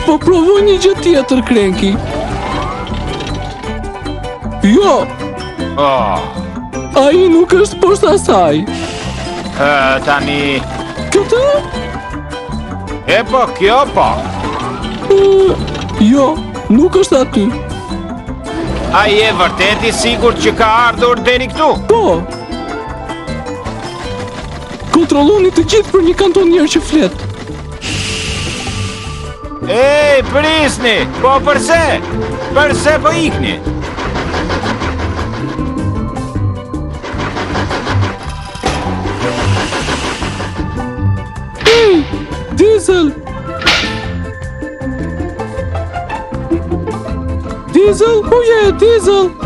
Po provoj një gjë tjetër, Krenki. Jo, ai nuk është poshtë asaj. Tani... Këtë? E po, kjo po. Jo, nuk është aty. A je vërtet i sigurt që ka ardhur deri këtu? Po. Kontrolloni të gjithë për një kantonier që flet. Ej, prisni! Po përse? Përse po ikni? Ej, Diesel! Diesel, ku je, Diesel?